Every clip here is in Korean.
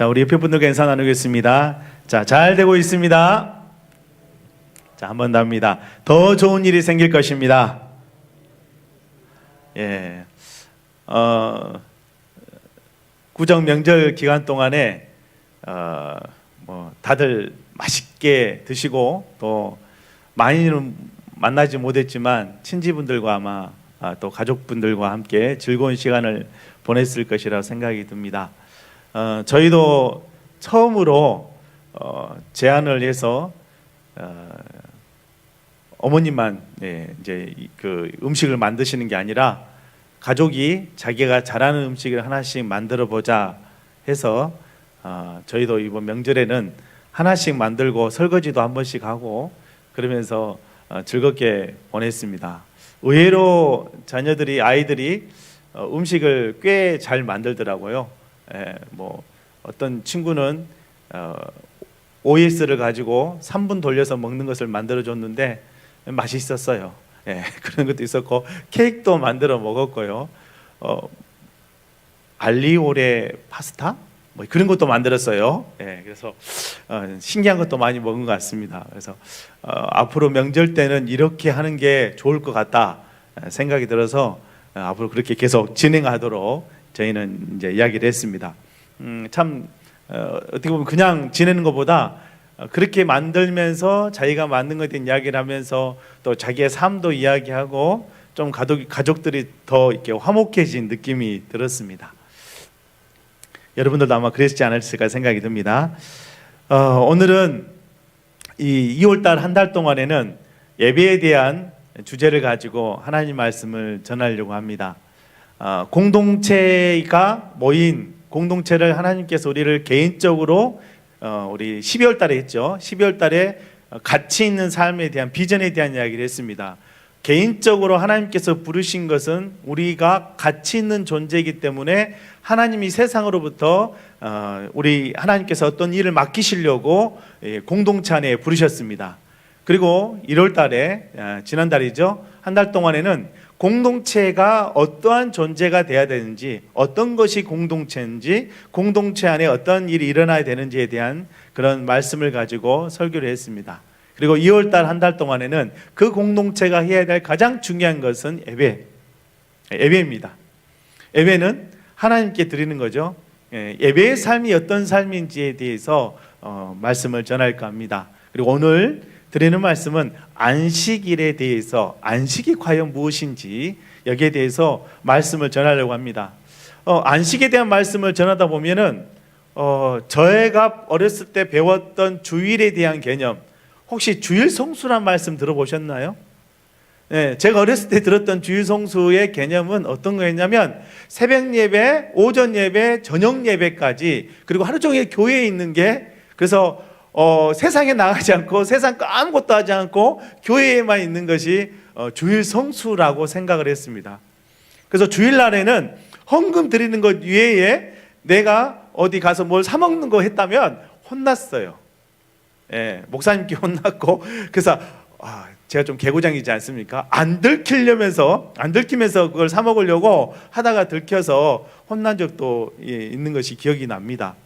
자, 우리 옆에 분들과 인사 나누겠습니다. 자, 잘 되고 있습니다. 자, 한 번 더 합니다. 더 좋은 일이 생길 것입니다. 예, 구정 명절 기간 동안에 다들 맛있게 드시고 또 많이는 만나지 못했지만 친지분들과 아마 또 가족분들과 함께 즐거운 시간을 보냈을 것이라고 생각이 듭니다. 저희도 처음으로 제안을 해서 어머님만 이제 그 음식을 만드시는 게 아니라 가족이 자기가 잘하는 음식을 하나씩 만들어 보자 해서 저희도 이번 명절에는 하나씩 만들고 설거지도 한 번씩 하고 그러면서 즐겁게 보냈습니다. 의외로 아이들이 음식을 꽤 잘 만들더라고요. 어떤 친구는 OS를 가지고 3분 돌려서 먹는 것을 만들어 줬는데 맛있었어요. 그런 것도 있었고 케이크도 만들어 먹었고요. 알리오레 파스타 그런 것도 만들었어요. 그래서 신기한 것도 많이 먹은 것 같습니다. 그래서 앞으로 명절 때는 이렇게 하는 게 좋을 것 같다 생각이 들어서 앞으로 그렇게 계속 진행하도록 저희는 이제 이야기를 했습니다. 어떻게 보면 그냥 지내는 것보다 그렇게 만들면서 자기가 만든 것에 대한 이야기를 하면서 또 자기의 삶도 이야기하고 좀 가족들이 더 이렇게 화목해진 느낌이 들었습니다. 여러분들도 아마 그랬지 않을까 생각이 듭니다. 오늘은 이 2월달 한 달 동안에는 예배에 대한 주제를 가지고 하나님 말씀을 전하려고 합니다. 공동체가 모인 공동체를 하나님께서 우리를 개인적으로 우리 12월 달에 했죠. 12월 달에 가치 있는 삶에 대한 비전에 대한 이야기를 했습니다. 개인적으로 하나님께서 부르신 것은 우리가 가치 있는 존재이기 때문에 하나님이 세상으로부터 우리 하나님께서 어떤 일을 맡기시려고 공동체 안에 부르셨습니다. 그리고 1월 달에 지난달이죠. 한 달 동안에는 공동체가 어떠한 존재가 돼야 되는지, 어떤 것이 공동체인지, 공동체 안에 어떤 일이 일어나야 되는지에 대한 그런 말씀을 가지고 설교를 했습니다. 그리고 2월 달 한 달 동안에는 그 공동체가 해야 될 가장 중요한 것은 예배입니다. 예배는 하나님께 드리는 거죠. 예배의 삶이 어떤 삶인지에 대해서 말씀을 전할까 합니다. 그리고 오늘 드리는 말씀은 안식일에 대해서, 안식이 과연 무엇인지 여기에 대해서 말씀을 전하려고 합니다. 안식에 대한 말씀을 전하다 보면은 저희가 어렸을 때 배웠던 주일에 대한 개념, 혹시 주일 성수란 말씀 들어보셨나요? 제가 어렸을 때 들었던 주일 성수의 개념은 어떤 거였냐면 새벽 예배, 오전 예배, 저녁 예배까지, 그리고 하루 종일 교회에 있는 게, 그래서 세상에 나가지 않고 세상 아무것도 하지 않고 교회에만 있는 것이 주일 성수라고 생각을 했습니다. 그래서 주일날에는 헌금 드리는 것 외에 내가 어디 가서 뭘 사 먹는 거 했다면 혼났어요. 목사님께 혼났고, 그래서 제가 좀 개구장이지 않습니까? 안 들키면서 그걸 사 먹으려고 하다가 들켜서 혼난 적도 있는 것이 기억이 납니다.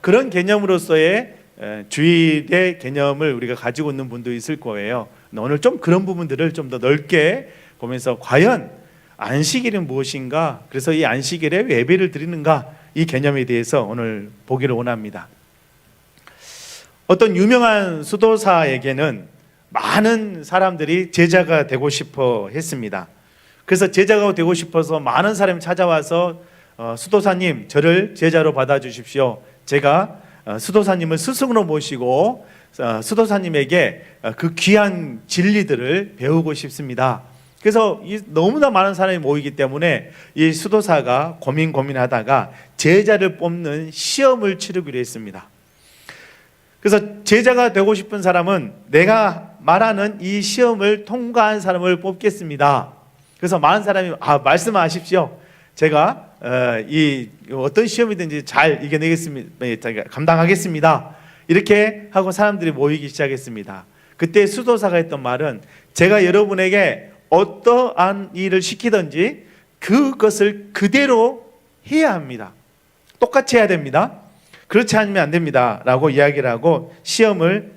그런 개념으로서의 주일의 개념을 우리가 가지고 있는 분도 있을 거예요. 오늘 좀 그런 부분들을 좀 더 넓게 보면서 과연 안식일은 무엇인가, 그래서 이 안식일에 예배를 드리는가, 이 개념에 대해서 오늘 보기를 원합니다. 어떤 유명한 수도사에게는 많은 사람들이 제자가 되고 싶어 했습니다. 그래서 제자가 되고 싶어서 많은 사람이 찾아와서 수도사님, 저를 제자로 받아주십시오. 제가 수도사님을 스승으로 모시고 수도사님에게 그 귀한 진리들을 배우고 싶습니다. 그래서 너무나 많은 사람이 모이기 때문에 이 수도사가 고민하다가 제자를 뽑는 시험을 치르기로 했습니다. 그래서 제자가 되고 싶은 사람은 내가 말하는 이 시험을 통과한 사람을 뽑겠습니다. 그래서 많은 사람이 말씀하십시오. 제가 어떤 시험이든지 잘 이겨내겠습니다. 감당하겠습니다. 이렇게 하고 사람들이 모이기 시작했습니다. 그때 수도사가 했던 말은, 제가 여러분에게 어떠한 일을 시키든지 그것을 그대로 해야 합니다. 똑같이 해야 됩니다. 그렇지 않으면 안 됩니다 라고 이야기를 하고 시험을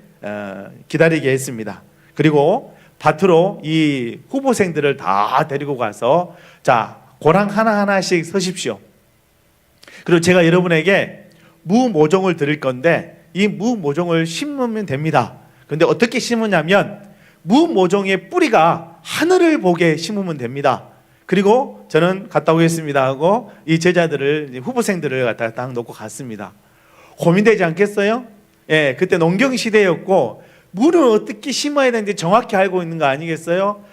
기다리게 했습니다. 그리고 밭으로 이 후보생들을 다 데리고 가서 자, 고랑 하나하나씩 서십시오. 그리고 제가 여러분에게 무모종을 드릴 건데 이 무모종을 심으면 됩니다. 그런데 어떻게 심으냐면 무모종의 뿌리가 하늘을 보게 심으면 됩니다. 그리고 저는 갔다 오겠습니다 하고 이 제자들을, 후보생들을 갖다가 딱 놓고 갔습니다. 고민되지 않겠어요? 예, 그때 농경 시대였고 물을 어떻게 심어야 되는지 정확히 알고 있는 거 아니겠어요?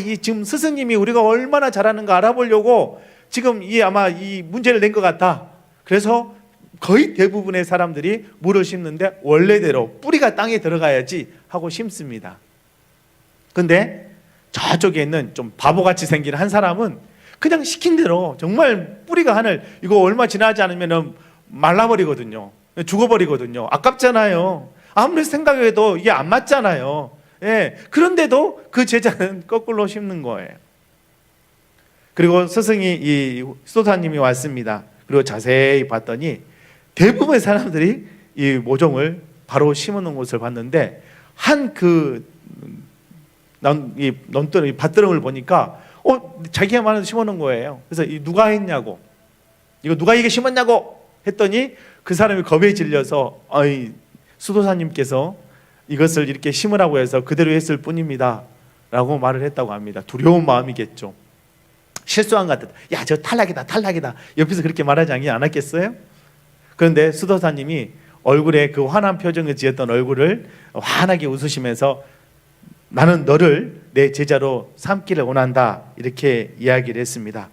이 지금 스승님이 우리가 얼마나 잘하는가 알아보려고 지금 아마 이 문제를 낸 것 같다. 그래서 거의 대부분의 사람들이 물을 심는데 원래대로 뿌리가 땅에 들어가야지 하고 심습니다. 근데 저쪽에 있는 좀 바보같이 생긴 한 사람은 그냥 시킨 대로 정말 뿌리가 하늘, 이거 얼마 지나지 않으면 말라버리거든요. 죽어버리거든요. 아깝잖아요. 아무리 생각해도 이게 안 맞잖아요. 예, 그런데도 그 제자는 거꾸로 심는 거예요. 그리고 스승이 이 수도사님이 왔습니다. 그리고 자세히 봤더니 대부분의 사람들이 이 모종을 바로 심어놓은 것을 봤는데 한 이 논두렁, 밭두렁을 보니까 자기가 말해서 심어놓은 거예요. 그래서 누가 했냐고, 이거 누가 이게 심었냐고 했더니 그 사람이 겁에 질려서 수도사님께서 이것을 이렇게 심으라고 해서 그대로 했을 뿐입니다 라고 말을 했다고 합니다. 두려운 마음이겠죠. 실수한 것 같다. 야, 저 탈락이다 탈락이다. 옆에서 그렇게 말하지 않았겠어요? 그런데 수도사님이 얼굴에 그 환한 표정을 지었던 얼굴을 환하게 웃으시면서 나는 너를 내 제자로 삼기를 원한다 이렇게 이야기를 했습니다.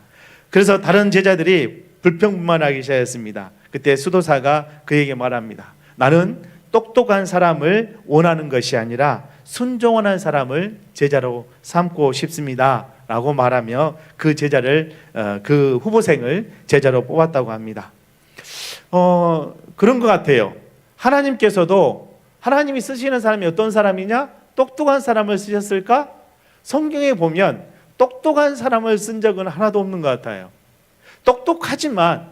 그래서 다른 제자들이 불평불만하기 시작했습니다. 그때 수도사가 그에게 말합니다. 나는 똑똑한 사람을 원하는 것이 아니라 순종하는 사람을 제자로 삼고 싶습니다 라고 말하며 그 제자를, 그 후보생을 제자로 뽑았다고 합니다. 그런 것 같아요. 하나님께서도, 하나님이 쓰시는 사람이 어떤 사람이냐? 똑똑한 사람을 쓰셨을까? 성경에 보면 똑똑한 사람을 쓴 적은 하나도 없는 것 같아요. 똑똑하지만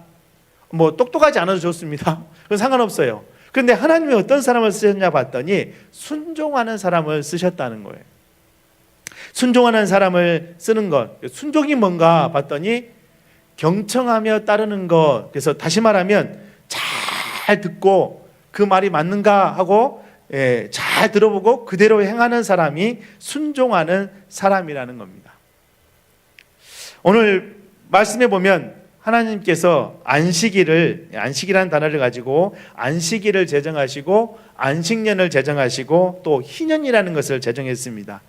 똑똑하지 않아도 좋습니다. 그건 상관없어요. 그런데 하나님이 어떤 사람을 쓰셨냐 봤더니 순종하는 사람을 쓰셨다는 거예요. 순종하는 사람을 쓰는 것, 순종이 뭔가 봤더니 경청하며 따르는 것. 그래서 다시 말하면 잘 듣고 그 말이 맞는가 하고 잘 들어보고 그대로 행하는 사람이 순종하는 사람이라는 겁니다. 오늘 말씀해 보면 하나님께서 안식이라는 단어를 가지고 안식일을 제정하시고 안식년을 제정하시고 또 희년이라는 것을 제정했습니다.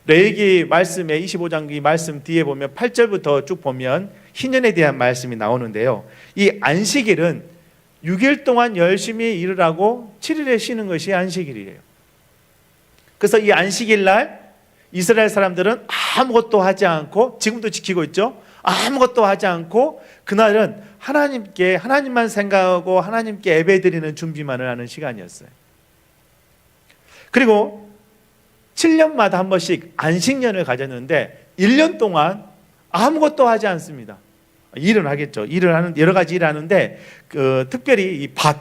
레위기 말씀에 25장 이 말씀 뒤에 보면 8절부터 쭉 보면 희년에 대한 말씀이 나오는데요. 이 안식일은 6일 동안 열심히 일을 하고 7일에 쉬는 것이 안식일이에요. 그래서 이 안식일 날 이스라엘 사람들은 아무것도 하지 않고, 지금도 지키고 있죠. 아무것도 하지 않고 그날은 하나님만 생각하고 하나님께 예배드리는 준비만을 하는 시간이었어요. 그리고 7년마다 한 번씩 안식년을 가졌는데 1년 동안 아무것도 하지 않습니다. 일은 하겠죠. 여러 가지 일을 하는데 특별히 이 밭,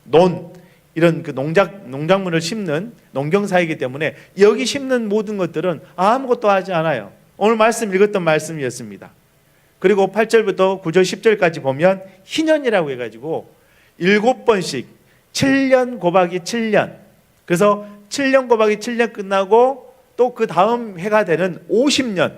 논 이런 그 농작물을 심는 농경사이기 때문에 여기 심는 모든 것들은 아무것도 하지 않아요. 오늘 말씀 읽었던 말씀이었습니다. 그리고 8절부터 9절 10절까지 보면 희년이라고 해가지고 7번씩 7년 곱하기 7년, 그래서 7년 곱하기 7년 끝나고 또 그 다음 해가 되는 50년,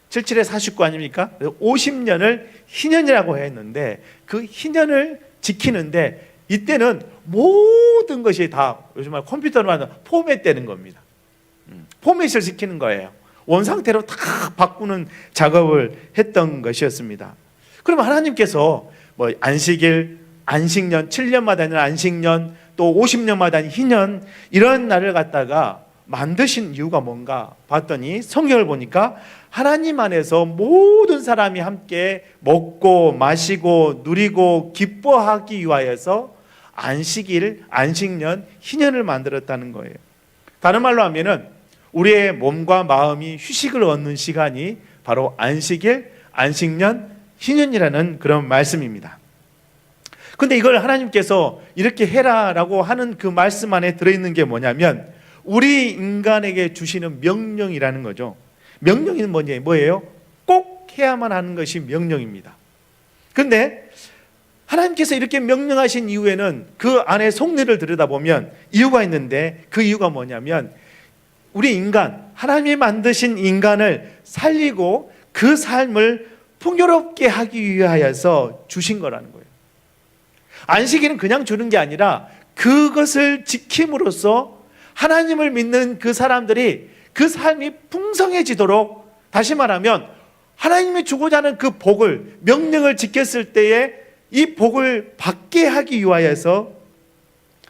77에 49 아닙니까? 50년을 희년이라고 했는데 그 희년을 지키는데 이때는 모든 것이 다 요즘 말 컴퓨터로 하는 포맷되는 겁니다. 포맷을 시키는 거예요. 원상태로 다 바꾸는 작업을 했던 것이었습니다. 그럼 하나님께서 안식일, 안식년, 7년마다 있는 안식년, 또 50년마다 있는 희년, 이런 날을 갖다가 만드신 이유가 뭔가 봤더니 성경을 보니까 하나님 안에서 모든 사람이 함께 먹고 마시고 누리고 기뻐하기 위하여서 안식일, 안식년, 희년을 만들었다는 거예요. 다른 말로 하면은 우리의 몸과 마음이 휴식을 얻는 시간이 바로 안식일, 안식년, 희년이라는 그런 말씀입니다. 근데 이걸 하나님께서 이렇게 해라라고 하는 그 말씀 안에 들어있는 게 뭐냐면 우리 인간에게 주시는 명령이라는 거죠. 명령이 뭐예요? 꼭 해야만 하는 것이 명령입니다. 그런데 하나님께서 이렇게 명령하신 이후에는 그 안에 속내를 들여다보면 이유가 있는데 그 이유가 뭐냐면 우리 인간, 하나님이 만드신 인간을 살리고 그 삶을 풍요롭게 하기 위하여서 주신 거라는 거예요. 안식일은 그냥 주는 게 아니라 그것을 지킴으로써 하나님을 믿는 그 사람들이 그 삶이 풍성해지도록, 다시 말하면 하나님이 주고자 하는 그 복을, 명령을 지켰을 때에 이 복을 받게 하기 위하여서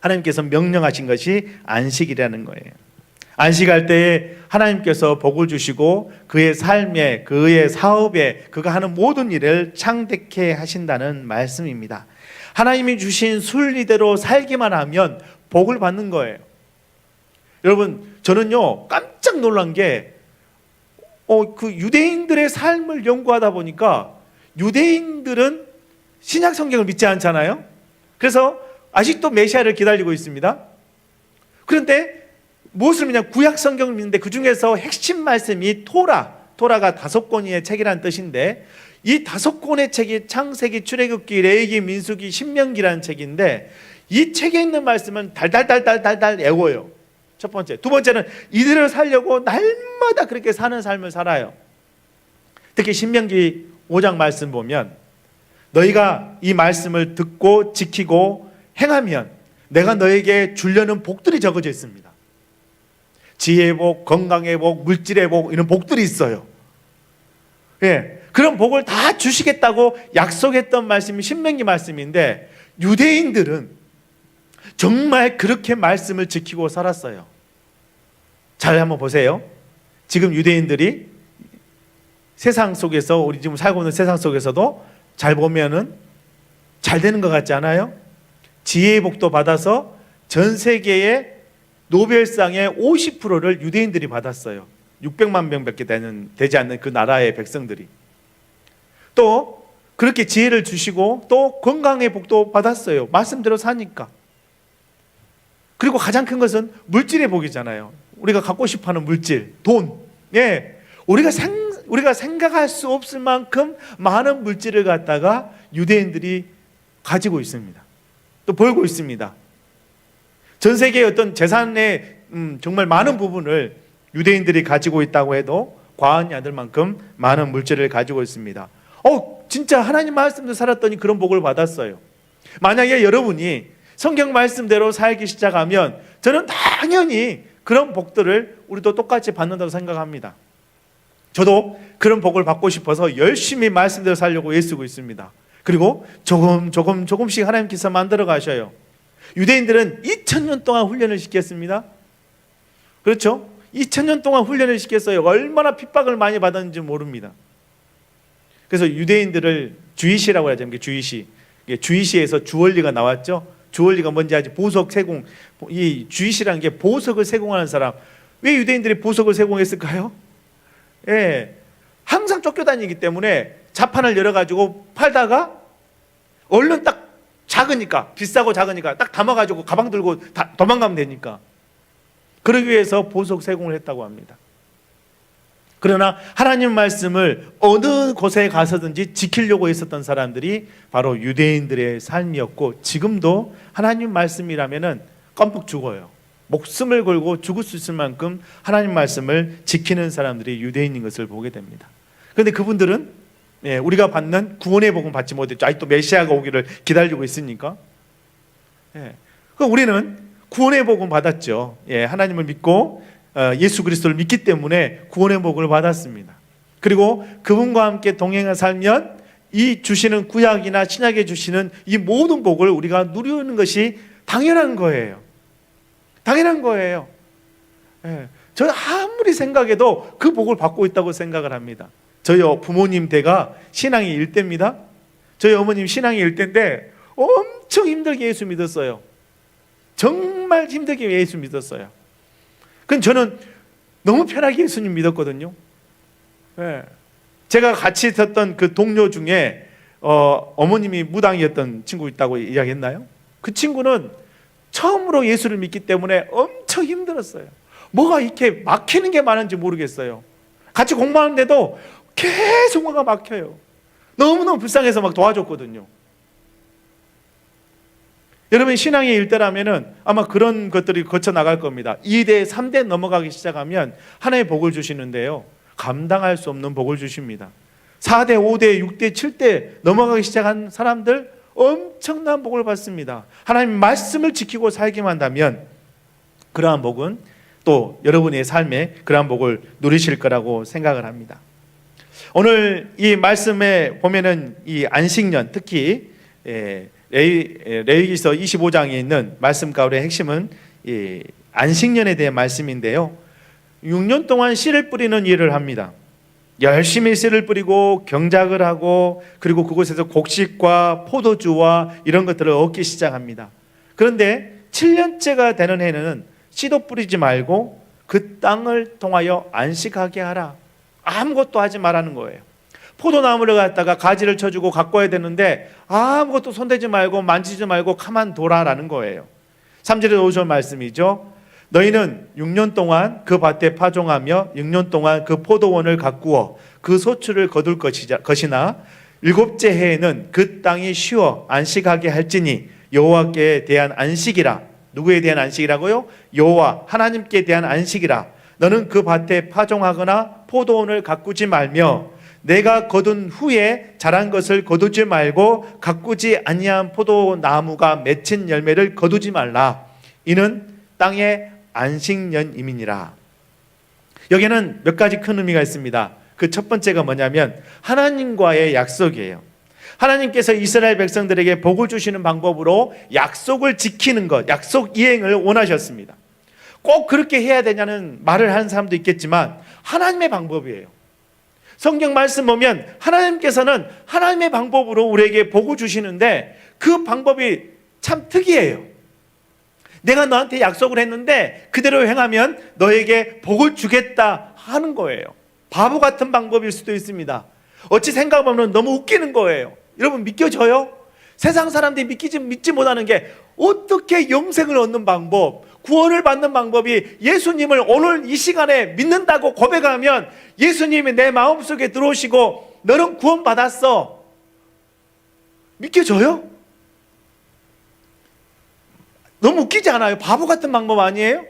하나님께서 명령하신 것이 안식이라는 거예요. 안식할 때에 하나님께서 복을 주시고 그의 삶에, 그의 사업에, 그가 하는 모든 일을 창대케 하신다는 말씀입니다. 하나님이 주신 순리대로 살기만 하면 복을 받는 거예요. 여러분, 저는요 깜짝 놀란 게 그 유대인들의 삶을 연구하다 보니까 유대인들은 신약 성경을 믿지 않잖아요. 그래서 아직도 메시아를 기다리고 있습니다. 그런데 무엇을 믿냐? 구약 성경을 믿는데 그 중에서 핵심 말씀이 토라가 5권의 책이라는 뜻인데 이 5권의 책이 창세기, 출애굽기, 레위기, 민수기, 신명기라는 책인데 이 책에 있는 말씀은 달달달달달달 외워요. 첫 번째. 두 번째는 이들을 살려고 날마다 그렇게 사는 삶을 살아요. 특히 신명기 5장 말씀 보면 너희가 이 말씀을 듣고 지키고 행하면 내가 너에게 주려는 복들이 적어져 있습니다. 지혜의 복, 건강의 복, 물질의 복, 이런 복들이 있어요. 예, 그런 복을 다 주시겠다고 약속했던 말씀이 신명기 말씀인데 유대인들은 정말 그렇게 말씀을 지키고 살았어요. 잘 한번 보세요. 지금 유대인들이 세상 속에서, 우리 지금 살고 있는 세상 속에서도 잘 보면은 잘 되는 것 같지 않아요? 지혜의 복도 받아서 전 세계의 노벨상의 50%를 유대인들이 받았어요. 600만 명밖에 되지 않는 그 나라의 백성들이. 또 그렇게 지혜를 주시고 또 건강의 복도 받았어요. 말씀대로 사니까. 그리고 가장 큰 것은 물질의 복이잖아요. 우리가 갖고 싶어하는 물질, 돈. 예, 우리가 생각할 수 없을 만큼 많은 물질을 갖다가 유대인들이 가지고 있습니다. 또 벌고 있습니다. 전 세계의 어떤 재산의 정말 많은 부분을 유대인들이 가지고 있다고 해도 과언이 아닐 만큼 많은 물질을 가지고 있습니다. 진짜 하나님 말씀대로 살았더니 그런 복을 받았어요. 만약에 여러분이 성경 말씀대로 살기 시작하면 저는 당연히 그런 복들을 우리도 똑같이 받는다고 생각합니다. 저도 그런 복을 받고 싶어서 열심히 말씀대로 살려고 애쓰고 있습니다. 그리고 조금씩 하나님께서 만들어 가셔요. 유대인들은 2000년 동안 훈련을 시켰습니다. 그렇죠? 2000년 동안 훈련을 시켰어요. 얼마나 핍박을 많이 받았는지 모릅니다. 그래서 유대인들을 주이시라고 하죠. 주이시에서 주얼리가 나왔죠. 주얼리가 뭔지 아직 보석 세공, 이 주이시라는 게 보석을 세공하는 사람. 왜 유대인들이 보석을 세공했을까요? 예, 항상 쫓겨다니기 때문에 자판을 열어가지고 팔다가 얼른 딱 작으니까, 비싸고 작으니까 딱 담아가지고 가방 들고 도망가면 되니까. 그러기 위해서 보석 세공을 했다고 합니다. 그러나 하나님 말씀을 어느 곳에 가서든지 지키려고 했었던 사람들이 바로 유대인들의 삶이었고, 지금도 하나님 말씀이라면은 껌뻑 죽어요. 목숨을 걸고 죽을 수 있을 만큼 하나님 말씀을 지키는 사람들이 유대인인 것을 보게 됩니다. 그런데 그분들은 우리가 받는 구원의 복음 받지 못했죠. 아직도 메시아가 오기를 기다리고 있으니까. 우리는 구원의 복음 받았죠. 하나님을 믿고 예수 그리스도를 믿기 때문에 구원의 복을 받았습니다. 그리고 그분과 함께 동행해 살면 이 주시는 구약이나 신약에 주시는 이 모든 복을 우리가 누리는 것이 당연한 거예요. 당연한 거예요. 저는 아무리 생각해도 그 복을 받고 있다고 생각을 합니다. 저희 부모님 대가 신앙이 일대입니다. 저희 어머님 신앙이 일대인데 엄청 힘들게 예수 믿었어요. 정말 힘들게 예수 믿었어요. 그럼 저는 너무 편하게 예수님 믿었거든요. 제가 같이 있었던 그 동료 중에 어머님이 무당이었던 친구 있다고 이야기했나요? 그 친구는 처음으로 예수를 믿기 때문에 엄청 힘들었어요. 뭐가 이렇게 막히는 게 많은지 모르겠어요. 같이 공부하는데도 계속 뭐가 막혀요. 너무너무 불쌍해서 막 도와줬거든요. 여러분 신앙의 일대라면은 아마 그런 것들이 거쳐 나갈 겁니다. 2대, 3대 넘어가기 시작하면 하나의 복을 주시는데요, 감당할 수 없는 복을 주십니다. 4대, 5대, 6대, 7대 넘어가기 시작한 사람들 엄청난 복을 받습니다. 하나님 말씀을 지키고 살기만 한다면 그러한 복은 또 여러분의 삶에 그러한 복을 누리실 거라고 생각을 합니다. 오늘 이 말씀에 보면은 이 안식년, 특히 레위기서 25장에 있는 말씀 가운데 핵심은 이 안식년에 대한 말씀인데요, 6년 동안 씨를 뿌리는 일을 합니다. 열심히 씨를 뿌리고 경작을 하고 그리고 그곳에서 곡식과 포도주와 이런 것들을 얻기 시작합니다. 그런데 7년째가 되는 해는 씨도 뿌리지 말고 그 땅을 통하여 안식하게 하라. 아무것도 하지 말라는 거예요. 포도나무를 갖다가 가지를 쳐주고 가꿔야 되는데 아무것도 손대지 말고 만지지 말고 가만 둬라라는 거예요. 3절에 5절 말씀이죠. 너희는 6년 동안 그 밭에 파종하며 6년 동안 그 포도원을 가꾸어 그 소출을 거둘 것이나 7째 해에는 그 땅이 쉬어 안식하게 할지니 여호와께 대한 안식이라. 누구에 대한 안식이라고요? 여호와 하나님께 대한 안식이라. 너는 그 밭에 파종하거나 포도원을 가꾸지 말며 내가 거둔 후에 자란 것을 거두지 말고 가꾸지 아니한 포도나무가 맺힌 열매를 거두지 말라. 이는 땅의 안식년임이니라. 여기에는 몇 가지 큰 의미가 있습니다. 그 첫 번째가 뭐냐면 하나님과의 약속이에요. 하나님께서 이스라엘 백성들에게 복을 주시는 방법으로 약속을 지키는 것, 약속 이행을 원하셨습니다. 꼭 그렇게 해야 되냐는 말을 하는 사람도 있겠지만 하나님의 방법이에요. 성경 말씀 보면 하나님께서는 하나님의 방법으로 우리에게 복을 주시는데 그 방법이 참 특이해요. 내가 너한테 약속을 했는데 그대로 행하면 너에게 복을 주겠다 하는 거예요. 바보 같은 방법일 수도 있습니다. 어찌 생각하면 너무 웃기는 거예요. 여러분 믿겨져요? 세상 사람들이 믿지 못하는 게 어떻게 영생을 얻는 방법, 구원을 받는 방법이 예수님을 오늘 이 시간에 믿는다고 고백하면 예수님이 내 마음속에 들어오시고 너는 구원받았어. 믿겨져요? 너무 웃기지 않아요? 바보 같은 방법 아니에요?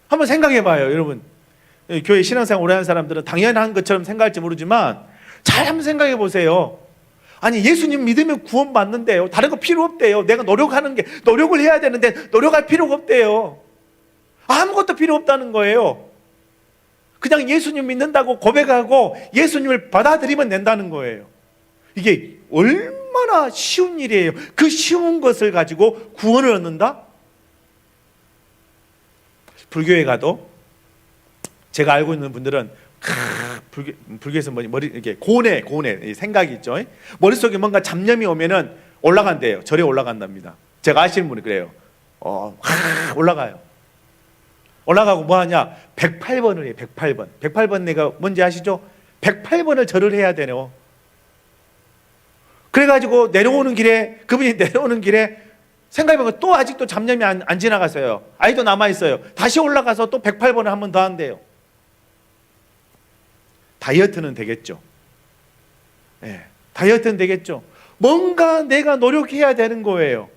한번 생각해 봐요, 여러분. 교회 신앙생활 오래 하는 사람들은 당연한 것처럼 생각할지 모르지만 잘 한번 생각해 보세요. 아니 예수님 믿으면 구원받는데요, 다른 거 필요 없대요. 내가 노력을 해야 되는데 노력할 필요가 없대요. 아무것도 필요 없다는 거예요. 그냥 예수님 믿는다고 고백하고 예수님을 받아들이면 된다는 거예요. 이게 얼마나 쉬운 일이에요. 그 쉬운 것을 가지고 구원을 얻는다? 불교에 가도 제가 알고 있는 분들은 불교에서 머리 이렇게 고뇌 생각이 있죠. 머릿속에 뭔가 잡념이 오면은 올라간대요. 절에 올라간답니다. 제가 아시는 분이 그래요. 올라가요. 올라가고 뭐 하냐? 108번을 해요. 108번. 108번 내가 뭔지 아시죠? 108번을 절을 해야 되네요. 그래가지고 그분이 내려오는 길에 생각해보면 또 아직도 잡념이 안 지나갔어요. 아직도 남아있어요. 다시 올라가서 또 108번을 한 번 더 한대요. 다이어트는 되겠죠. 다이어트는 되겠죠. 뭔가 내가 노력해야 되는 거예요.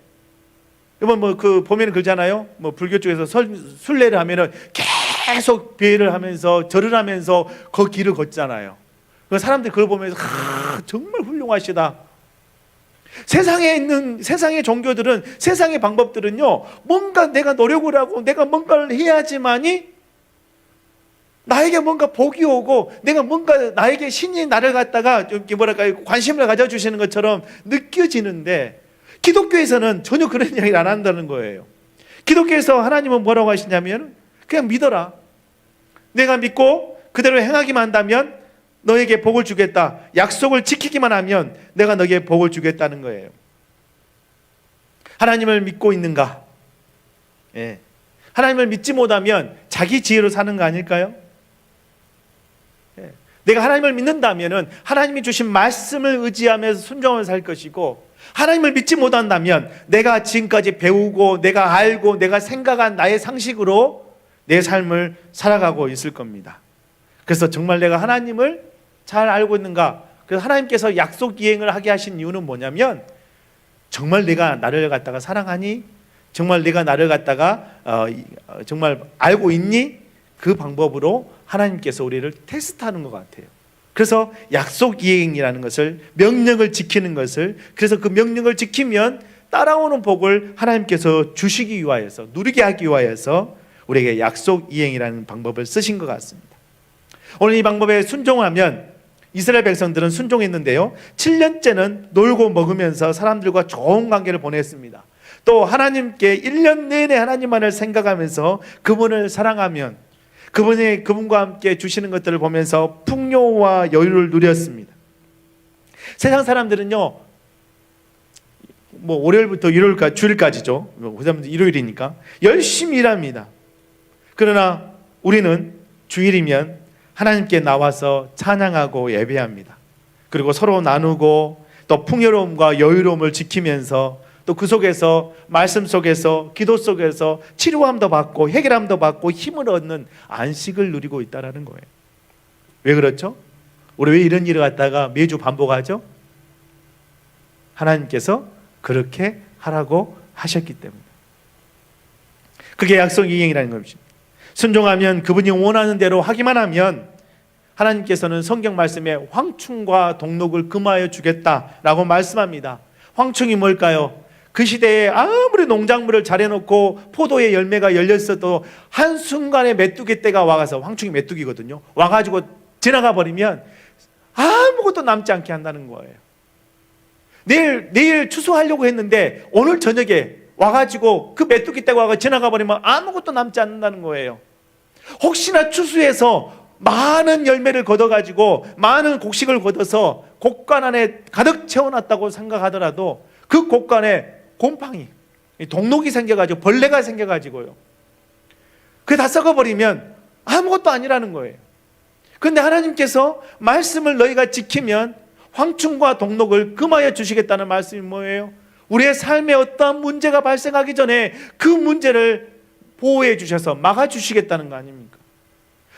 이번 보면 그러잖아요. 불교 쪽에서 순례를 하면은 계속 배를 하면서 절을 하면서 그 길을 걷잖아요. 그 사람들이 그걸 보면서 정말 훌륭하시다. 세상의 종교들은, 세상의 방법들은요, 뭔가 내가 노력을 하고 내가 뭔가를 해야지만이 나에게 뭔가 복이 오고 내가 뭔가 나에게 신이 나를 갖다가 관심을 가져주시는 것처럼 느껴지는데 기독교에서는 전혀 그런 이야기를 안 한다는 거예요. 기독교에서 하나님은 뭐라고 하시냐면 그냥 믿어라. 내가 믿고 그대로 행하기만 한다면 너에게 복을 주겠다. 약속을 지키기만 하면 내가 너에게 복을 주겠다는 거예요. 하나님을 믿고 있는가? 하나님을 믿지 못하면 자기 지혜로 사는 거 아닐까요? 내가 하나님을 믿는다면 하나님이 주신 말씀을 의지하면서 순종하며 살 것이고, 하나님을 믿지 못한다면 내가 지금까지 배우고 내가 알고 내가 생각한 나의 상식으로 내 삶을 살아가고 있을 겁니다. 그래서 정말 내가 하나님을 잘 알고 있는가? 그래서 하나님께서 약속 이행을 하게 하신 이유는 뭐냐면, 정말 내가 나를 갖다가 사랑하니? 정말 내가 나를 갖다가 정말 알고 있니? 그 방법으로 하나님께서 우리를 테스트하는 것 같아요. 그래서 약속 이행이라는 것을, 명령을 지키는 것을, 그래서 그 명령을 지키면 따라오는 복을 하나님께서 주시기 위하여서, 누리게 하기 위하여서 우리에게 약속 이행이라는 방법을 쓰신 것 같습니다. 오늘 이 방법에 순종하면, 이스라엘 백성들은 순종했는데요, 7년째는 놀고 먹으면서 사람들과 좋은 관계를 보냈습니다. 또 하나님께 1년 내내 하나님만을 생각하면서 그분을 사랑하면 그분과 함께 주시는 것들을 보면서 풍요와 여유를 누렸습니다. 세상 사람들은요, 뭐 월요일부터 일요일까지, 주일까지죠. 그 사람들 일요일이니까 열심히 일합니다. 그러나 우리는 주일이면 하나님께 나와서 찬양하고 예배합니다. 그리고 서로 나누고 또 풍요로움과 여유로움을 지키면서 또 그 속에서, 말씀 속에서, 기도 속에서 치료함도 받고 해결함도 받고 힘을 얻는 안식을 누리고 있다는 거예요. 왜 그렇죠? 우리 왜 이런 일을 갖다가 매주 반복하죠? 하나님께서 그렇게 하라고 하셨기 때문에. 그게 약속 이행이라는 것입니다. 순종하면, 그분이 원하는 대로 하기만 하면 하나님께서는 성경 말씀에 황충과 동록을 금하여 주겠다라고 말씀합니다. 황충이 뭘까요? 그 시대에 아무리 농작물을 잘 해놓고 포도의 열매가 열렸어도 한순간에 메뚜기 떼가 와서, 황충이 메뚜기거든요, 와가지고 지나가 버리면 아무것도 남지 않게 한다는 거예요. 내일 추수하려고 했는데 오늘 저녁에 와가지고 그 메뚜기 떼가 와서 지나가 버리면 아무것도 남지 않는다는 거예요. 혹시나 추수해서 많은 열매를 거둬가지고 많은 곡식을 거둬서 곡간 안에 가득 채워놨다고 생각하더라도 그 곡간에 곰팡이, 동록이 생겨가지고, 벌레가 생겨가지고요, 그게 다 썩어버리면 아무것도 아니라는 거예요. 그런데 하나님께서 말씀을 너희가 지키면 황충과 동록을 금하여 주시겠다는 말씀이 뭐예요? 우리의 삶에 어떠한 문제가 발생하기 전에 그 문제를 보호해 주셔서 막아주시겠다는 거 아닙니까?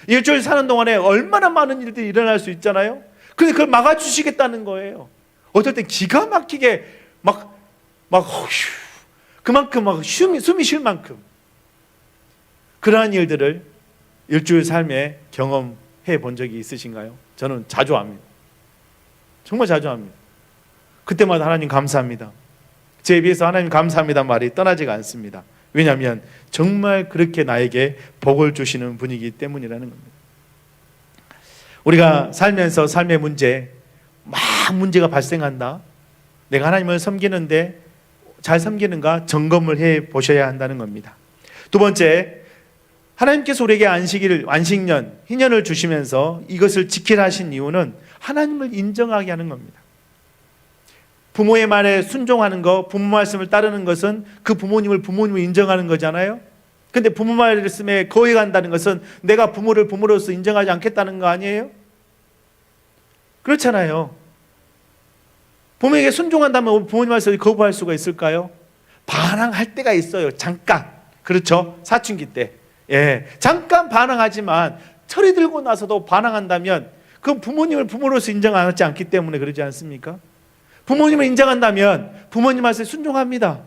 일주일 사는 동안에 얼마나 많은 일들이 일어날 수 있잖아요. 근데 그걸 막아주시겠다는 거예요. 어떨 때 기가 막히게 그만큼 숨이 쉴 만큼 그러한 일들을 일주일 삶에 경험해 본 적이 있으신가요? 저는 자주 합니다. 정말 자주 합니다. 그때마다 하나님 감사합니다. 제 입에서 하나님 감사합니다 말이 떠나지가 않습니다. 왜냐하면 정말 그렇게 나에게 복을 주시는 분이기 때문이라는 겁니다. 우리가 살면서 삶의 문제, 막 문제가 발생한다. 내가 하나님을 섬기는데 잘 섬기는가 점검을 해 보셔야 한다는 겁니다. 두 번째, 하나님께서 우리에게 안식년, 희년을 주시면서 이것을 지키라 하신 이유는 하나님을 인정하게 하는 겁니다. 부모의 말에 순종하는 거, 부모 말씀을 따르는 것은 그 부모님을 인정하는 거잖아요. 근데 부모 말씀에 거역한다는 것은 내가 부모를 부모로서 인정하지 않겠다는 거 아니에요? 그렇잖아요. 부모에게 순종한다면 부모님 말씀을 거부할 수가 있을까요? 반항할 때가 있어요. 잠깐. 그렇죠? 사춘기 때. 잠깐 반항하지만 철이 들고 나서도 반항한다면 그건 부모님을 부모로서 인정하지 않기 때문에 그러지 않습니까? 부모님을 인정한다면 부모님 말씀에 순종합니다.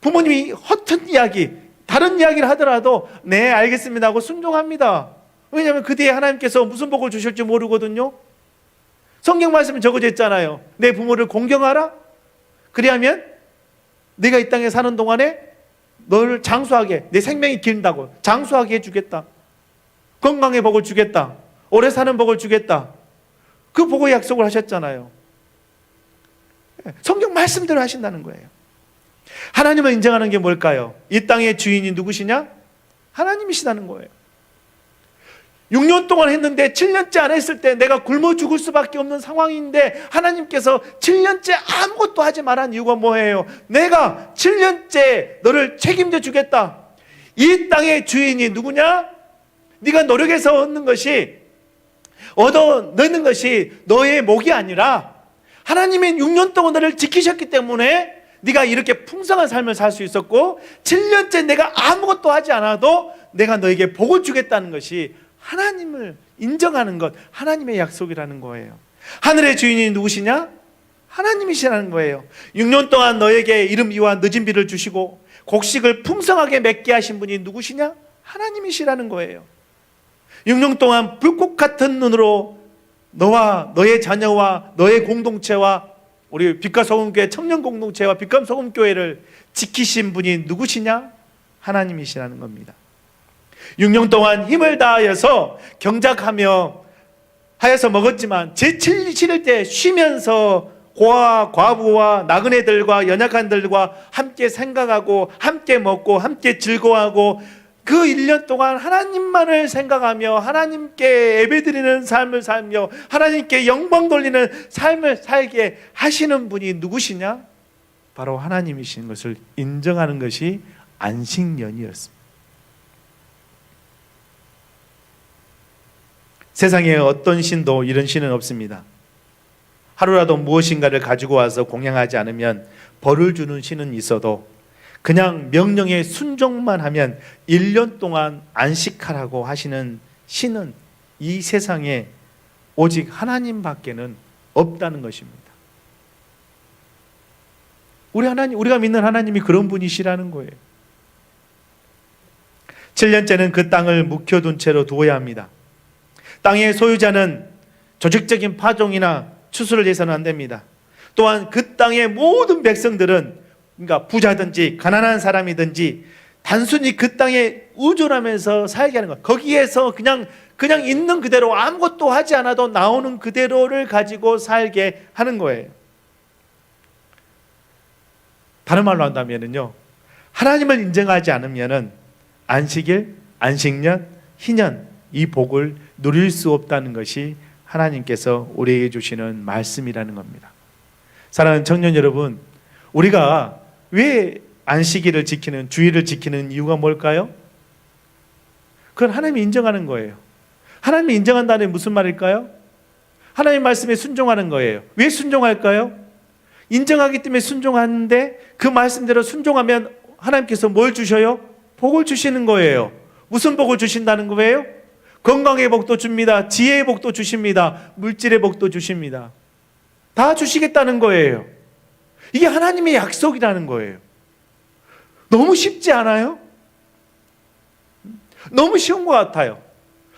부모님이 허튼 이야기, 다른 이야기를 하더라도 네 알겠습니다 하고 순종합니다. 왜냐하면 그 뒤에 하나님께서 무슨 복을 주실지 모르거든요. 성경 말씀에 적어져 있잖아요. 내 부모를 공경하라. 그리하면 네가 이 땅에 사는 동안에 너를 장수하게, 내 생명이 길다고 장수하게 해주겠다. 건강의 복을 주겠다. 오래 사는 복을 주겠다. 그 복의 약속을 하셨잖아요. 성경 말씀대로 하신다는 거예요. 하나님을 인정하는 게 뭘까요? 이 땅의 주인이 누구시냐? 하나님이시다는 거예요. 6년 동안 했는데 7년째 안 했을 때 내가 굶어 죽을 수밖에 없는 상황인데 하나님께서 7년째 아무것도 하지 말란 이유가 뭐예요? 내가 7년째 너를 책임져 주겠다. 이 땅의 주인이 누구냐? 네가 노력해서 얻는 것이 얻어내는 것이 너의 목이 아니라 하나님이 6년 동안 너를 지키셨기 때문에 네가 이렇게 풍성한 삶을 살 수 있었고 7년째 내가 아무것도 하지 않아도 내가 너에게 복을 주겠다는 것이 하나님을 인정하는 것, 하나님의 약속이라는 거예요. 하늘의 주인이 누구시냐? 하나님이시라는 거예요. 6년 동안 너에게 이름비와 늦은 비를 주시고 곡식을 풍성하게 맺게 하신 분이 누구시냐? 하나님이시라는 거예요. 6년 동안 불꽃 같은 눈으로 너와 너의 자녀와 너의 공동체와 우리 빛과 소금교회 청년 공동체와 빛과 소금교회를 지키신 분이 누구시냐? 하나님이시라는 겁니다. 6년 동안 힘을 다하여서 경작하며 하여서 먹었지만 제7일 때 쉬면서 고아와 과부와 나그네들과 연약한들과 함께 생각하고 함께 먹고 함께 즐거워하고 그 1년 동안 하나님만을 생각하며 하나님께 예배드리는 삶을 살며 하나님께 영광 돌리는 삶을 살게 하시는 분이 누구시냐? 바로 하나님이신 것을 인정하는 것이 안식년이었습니다. 세상에 어떤 신도 이런 신은 없습니다. 하루라도 무엇인가를 가지고 와서 공양하지 않으면 벌을 주는 신은 있어도 그냥 명령에 순종만 하면 1년 동안 안식하라고 하시는 신은 이 세상에 오직 하나님밖에는 없다는 것입니다. 우리가 믿는 하나님이 그런 분이시라는 거예요. 7년째는 그 땅을 묵혀둔 채로 두어야 합니다. 땅의 소유자는 조직적인 파종이나 추수를 해서는 안 됩니다. 또한 그 땅의 모든 백성들은 그러니까 부자든지 가난한 사람이든지 단순히 그 땅에 의존하면서 살게 하는 것. 거기에서 그냥 있는 그대로 아무것도 하지 않아도 나오는 그대로를 가지고 살게 하는 거예요. 다른 말로 한다면요, 하나님을 인정하지 않으면은 안식일, 안식년, 희년 이 복을 누릴 수 없다는 것이 하나님께서 우리에게 주시는 말씀이라는 겁니다. 사랑하는 청년 여러분, 우리가 왜 안식일을 지키는, 주일을 지키는 이유가 뭘까요? 그건 하나님이 인정하는 거예요. 하나님이 인정한다는 게 무슨 말일까요? 하나님 말씀에 순종하는 거예요. 왜 순종할까요? 인정하기 때문에 순종하는데 그 말씀대로 순종하면 하나님께서 뭘 주셔요? 복을 주시는 거예요. 무슨 복을 주신다는 거예요? 건강의 복도 줍니다. 지혜의 복도 주십니다. 물질의 복도 주십니다. 다 주시겠다는 거예요. 이게 하나님의 약속이라는 거예요. 너무 쉽지 않아요? 너무 쉬운 것 같아요.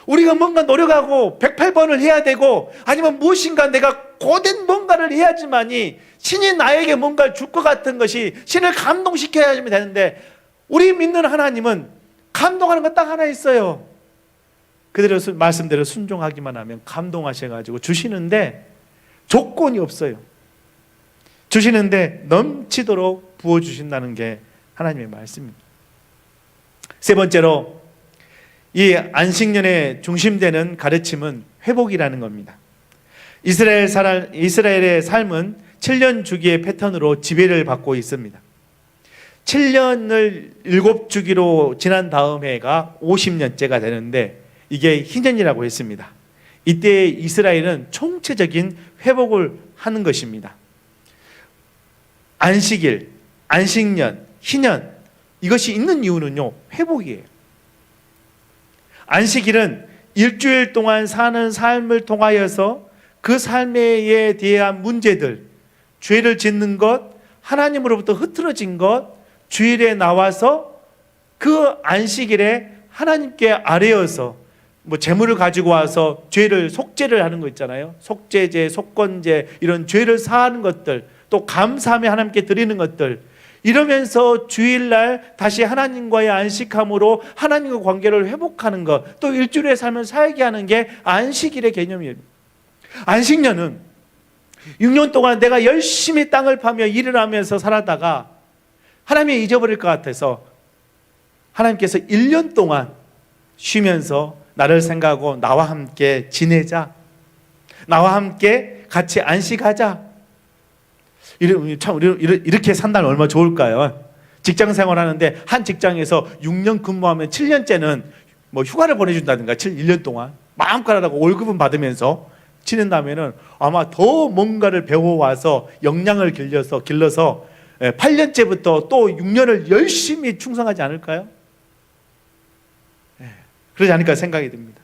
우리가 뭔가 노력하고 108번을 해야 되고 아니면 무엇인가 내가 고된 뭔가를 해야지만이 신이 나에게 뭔가를 줄 것 같은 것이 신을 감동시켜야지 되는데 우리 믿는 하나님은 감동하는 거 딱 하나 있어요. 그대로 말씀대로 순종하기만 하면 감동하셔가지고 주시는데 조건이 없어요. 주시는데 넘치도록 부어주신다는 게 하나님의 말씀입니다. 세 번째로 이 안식년의 중심되는 가르침은 회복이라는 겁니다. 이스라엘의 삶은 7년 주기의 패턴으로 지배를 받고 있습니다. 7년을 7주기로 지난 다음 해가 50년째가 되는데 이게 희년이라고 했습니다. 이때 이스라엘은 총체적인 회복을 하는 것입니다. 안식일, 안식년, 희년 이것이 있는 이유는요, 회복이에요. 안식일은 일주일 동안 사는 삶을 통하여서 그 삶에 대한 문제들, 죄를 짓는 것, 하나님으로부터 흐트러진 것, 주일에 나와서 그 안식일에 하나님께 아뢰어서 재물을 가지고 와서 죄를 속죄를 하는 거 있잖아요. 속죄제, 속건제 이런 죄를 사하는 것들, 또 감사하며 하나님께 드리는 것들, 이러면서 주일날 다시 하나님과의 안식함으로 하나님과 관계를 회복하는 것, 또 일주일의 삶을 살게 하는 게 안식일의 개념이에요. 안식년은 6년 동안 내가 열심히 땅을 파며 일을 하면서 살았다가 하나님이 잊어버릴 것 같아서 하나님께서 1년 동안 쉬면서 나를 생각하고 나와 함께 지내자, 나와 함께 같이 안식하자. 이렇게 산다면 얼마나 좋을까요? 직장 생활하는데 한 직장에서 6년 근무하면 7년째는 휴가를 보내준다든가 1년 동안 마음껏 하라고 월급은 받으면서 지낸다면은 아마 더 뭔가를 배워와서 역량을 길러서 8년째부터 또 6년을 열심히 충성하지 않을까요? 그러지 않을까 생각이 듭니다.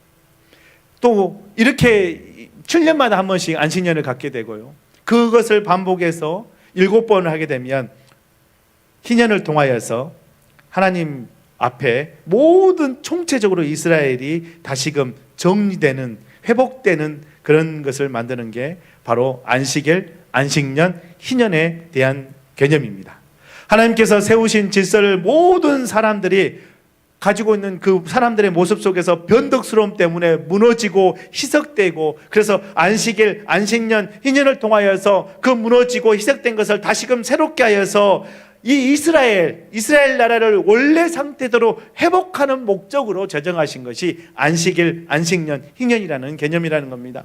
또 이렇게 7년마다 한 번씩 안식년을 갖게 되고요, 그것을 반복해서 7번을 하게 되면 희년을 통하여서 하나님 앞에 모든 총체적으로 이스라엘이 다시금 정리되는, 회복되는 그런 것을 만드는 게 바로 안식일, 안식년, 희년에 대한 개념입니다. 하나님께서 세우신 질서를 모든 사람들이 가지고 있는 그 사람들의 모습 속에서 변덕스러움 때문에 무너지고 희석되고, 그래서 안식일, 안식년, 희년을 통하여서 그 무너지고 희석된 것을 다시금 새롭게 하여서 이 이스라엘 나라를 원래 상태대로 회복하는 목적으로 제정하신 것이 안식일, 안식년, 희년이라는 개념이라는 겁니다.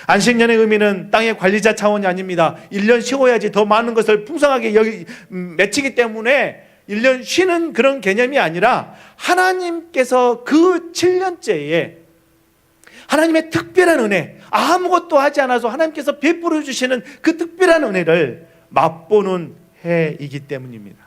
안식년의 의미는 땅의 관리자 차원이 아닙니다. 1년 쉬어야지 더 많은 것을 풍성하게 맺히기 때문에 1년 쉬는 그런 개념이 아니라, 하나님께서 그 7년째에 하나님의 특별한 은혜, 아무것도 하지 않아서 하나님께서 베풀어 주시는 그 특별한 은혜를 맛보는 해이기 때문입니다.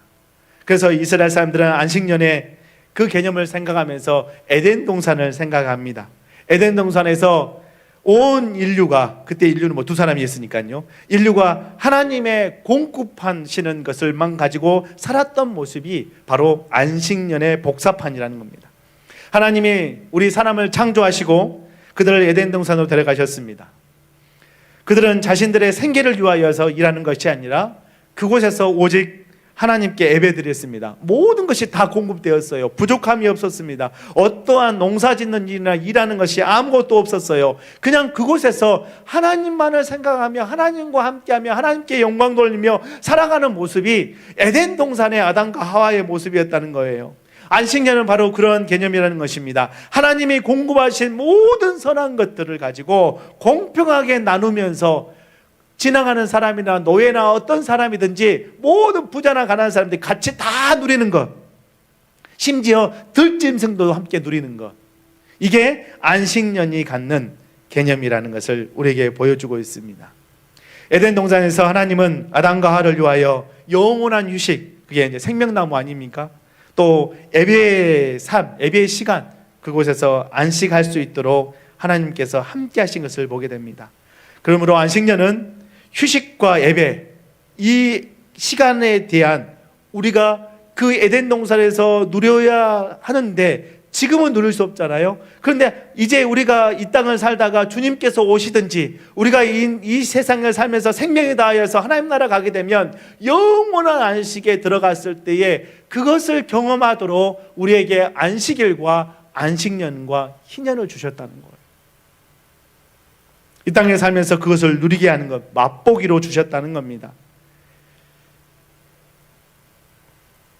그래서 이스라엘 사람들은 안식년의 그 개념을 생각하면서 에덴 동산을 생각합니다. 에덴 동산에서 온 인류가, 그때 인류는 뭐 두 사람이었으니까요, 인류가 하나님의 공급하시는 것을만 가지고 살았던 모습이 바로 안식년의 복사판이라는 겁니다. 하나님이 우리 사람을 창조하시고 그들을 에덴 동산으로 데려가셨습니다. 그들은 자신들의 생계를 위하여서 일하는 것이 아니라 그곳에서 오직 하나님께 예배드렸습니다. 모든 것이 다 공급되었어요. 부족함이 없었습니다. 어떠한 농사 짓는 일이나 일하는 것이 아무것도 없었어요. 그냥 그곳에서 하나님만을 생각하며 하나님과 함께하며 하나님께 영광 돌리며 살아가는 모습이 에덴 동산의 아담과 하와의 모습이었다는 거예요. 안식년은 바로 그런 개념이라는 것입니다. 하나님이 공급하신 모든 선한 것들을 가지고 공평하게 나누면서 지나가는 사람이나 노예나 어떤 사람이든지 모든 부자나 가난한 사람들이 같이 다 누리는 것, 심지어 들짐승도 함께 누리는 것, 이게 안식년이 갖는 개념이라는 것을 우리에게 보여주고 있습니다. 에덴 동산에서 하나님은 아담과 하와를 위하여 영원한 휴식, 그게 이제 생명나무 아닙니까? 또 예배의 삶, 예배의 시간, 그곳에서 안식할 수 있도록 하나님께서 함께 하신 것을 보게 됩니다. 그러므로 안식년은 휴식과 예배, 이 시간에 대한, 우리가 그 에덴 동산에서 누려야 하는데 지금은 누릴 수 없잖아요. 그런데 이제 우리가 이 땅을 살다가 주님께서 오시든지 우리가 이 세상을 살면서 생명에 다하여서 하나님 나라 가게 되면 영원한 안식에 들어갔을 때에 그것을 경험하도록 우리에게 안식일과 안식년과 희년을 주셨다는 거예요. 이 땅에 살면서 그것을 누리게 하는 것, 맛보기로 주셨다는 겁니다.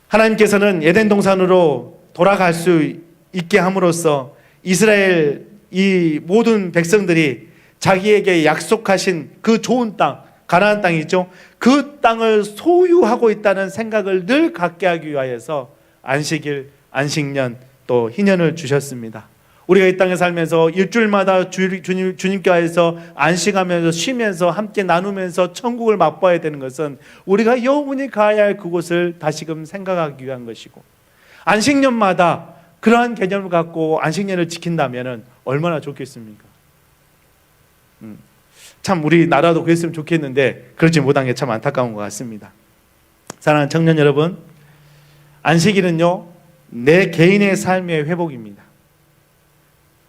하나님께서는 에덴 동산으로 돌아갈 수 있게 함으로써 이스라엘 이 모든 백성들이 자기에게 약속하신 그 좋은 땅, 가나안 땅이죠, 그 땅을 소유하고 있다는 생각을 늘 갖게 하기 위하여서 안식일, 안식년, 또 희년을 주셨습니다. 우리가 이 땅에 살면서 일주일마다 주님께서 안식하면서 쉬면서 함께 나누면서 천국을 맛봐야 되는 것은 우리가 영원히 가야 할 그곳을 다시금 생각하기 위한 것이고, 안식년마다 그러한 개념을 갖고 안식년을 지킨다면 얼마나 좋겠습니까? 참 우리 나라도 그랬으면 좋겠는데 그렇지 못한 게 참 안타까운 것 같습니다. 사랑하는 청년 여러분, 안식일은요, 내 개인의 삶의 회복입니다.